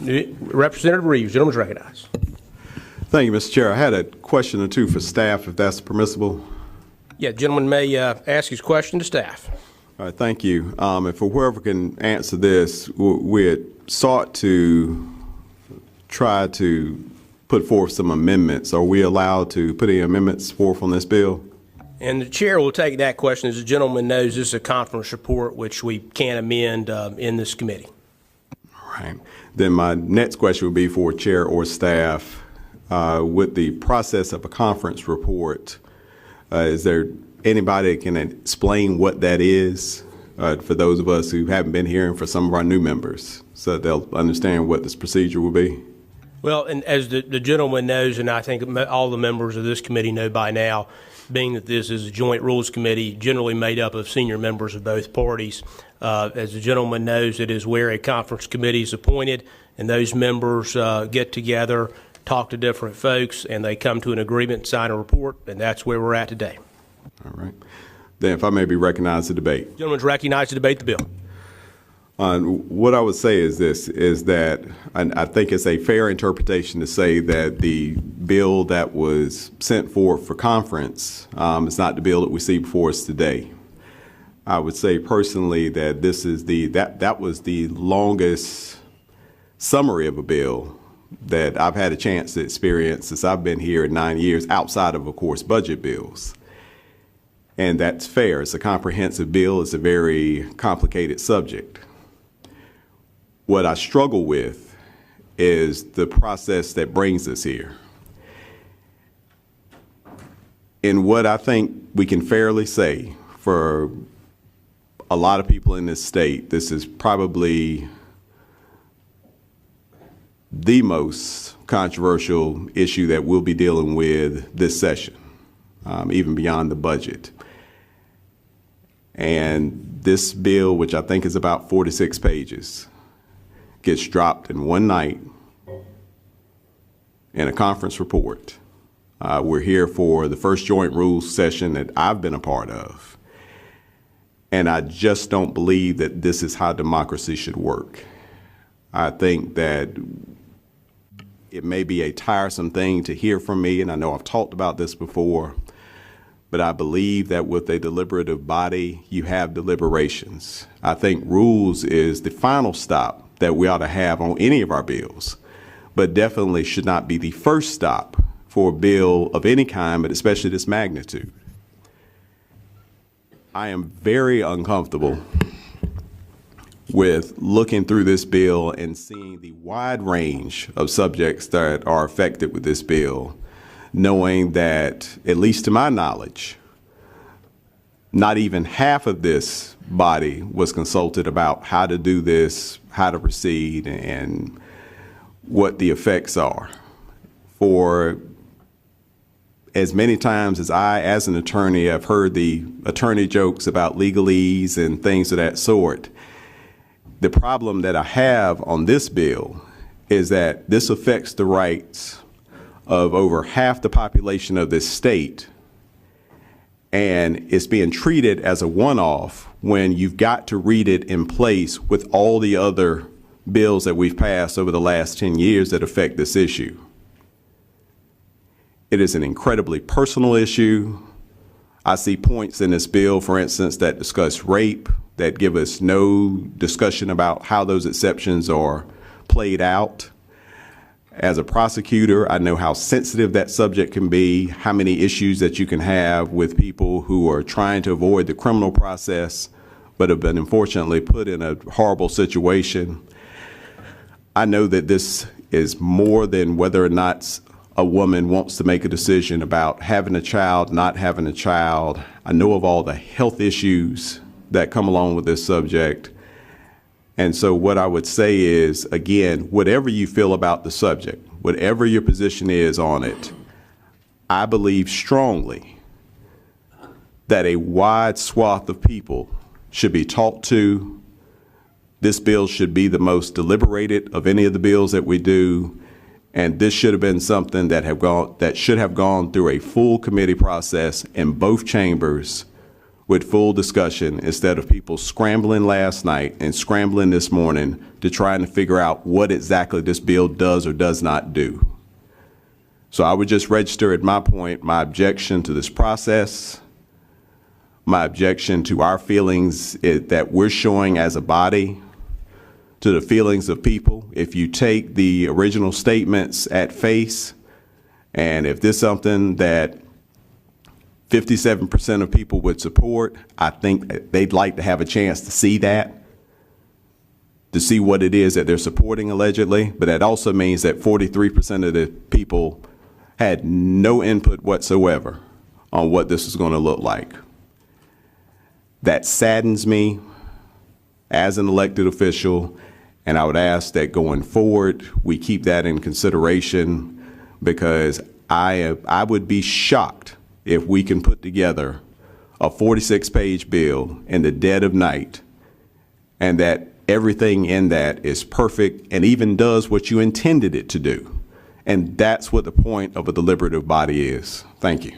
Representative Reives, gentleman's recognized. Thank you, Mr. Chair. I had a question or two for staff, if that's permissible. Yeah, the gentleman may ask his question to staff. All right, thank you. And for whoever can answer this, we had sought to try to put forth some amendments. Are we allowed to put any amendments forth on this bill? And the chair will take that question. As the gentleman knows, this is a conference report, which we can't amend in this committee. All right. Then my next question would be for chair or staff. With the process of a conference report, is there anybody that can explain what that is for those of us who haven't been here and for some of our new members so that they'll understand what this procedure will be? Well, and as the gentleman knows, and I think all the members of this committee know by now, being that this is a joint rules committee generally made up of senior members of both parties, as the gentleman knows, it is where a conference committee is appointed, and those members get together, talk to different folks, and they come to an agreement, sign a report, and that's where we're at today. All right. Then if I may be recognized to debate. Gentleman's recognized to debate the bill. What I would say is this, is that I think it's a fair interpretation to say that the bill that was sent forth for conference is not the bill that we see before us today. I would say personally that this is that was the longest summary of a bill that I've had a chance to experience since I've been here in 9 years, outside of course, budget bills. And that's fair. It's a comprehensive bill. It's a very complicated subject. What I struggle with is the process that brings us here. And what I think we can fairly say for a lot of people in this state, this is probably the most controversial issue that we'll be dealing with this session, even beyond the budget. And this bill, which I think is about 46 pages, gets dropped in one night in a conference report. We're here for the first joint rules session that I've been a part of. And I just don't believe that this is how democracy should work. I think that it may be a tiresome thing to hear from me, and I know I've talked about this before, but I believe that with a deliberative body, you have deliberations. I think rules is the final stop that we ought to have on any of our bills, but definitely should not be the first stop for a bill of any kind, but especially this magnitude. I am very uncomfortable with looking through this bill and seeing the wide range of subjects that are affected with this bill, knowing that, at least to my knowledge, not even half of this body was consulted about how to do this, how to proceed, and what the effects are. For as many times as I, as an attorney, have heard the attorney jokes about legalese and things of that sort, the problem that I have on this bill is that this affects the rights of over half the population of this state, and it's being treated as a one-off when you've got to read it in place with all the other bills that we've passed over the last 10 years that affect this issue. It is an incredibly personal issue. I see points in this bill, for instance, that discuss rape, that give us no discussion about how those exceptions are played out. As a prosecutor, I know how sensitive that subject can be, how many issues that you can have with people who are trying to avoid the criminal process, but have been unfortunately put in a horrible situation. I know that this is more than whether or not a woman wants to make a decision about having a child, not having a child. I know of all the health issues that come along with this subject. And so what I would say is, again, whatever you feel about the subject, whatever your position is on it, I believe strongly that a wide swath of people should be talked to. This bill should be the most deliberated of any of the bills that we do. And this should have been something that should have gone through a full committee process in both chambers with full discussion instead of people scrambling last night and scrambling this morning to try and figure out what exactly this bill does or does not do. So I would just register at my point my objection to this process, my objection to our feelings that we're showing as a body, to the feelings of people. If you take the original statements at face, and if this is something that 57% of people would support, I think they'd like to have a chance to see that, to see what it is that they're supporting allegedly. But that also means that 43% of the people had no input whatsoever on what this is going to look like. That saddens me as an elected official, and I would ask that going forward, we keep that in consideration, because I would be shocked if we can put together a 46-page bill in the dead of night, and that everything in that is perfect and even does what you intended it to do. And that's what the point of a deliberative body is. Thank you.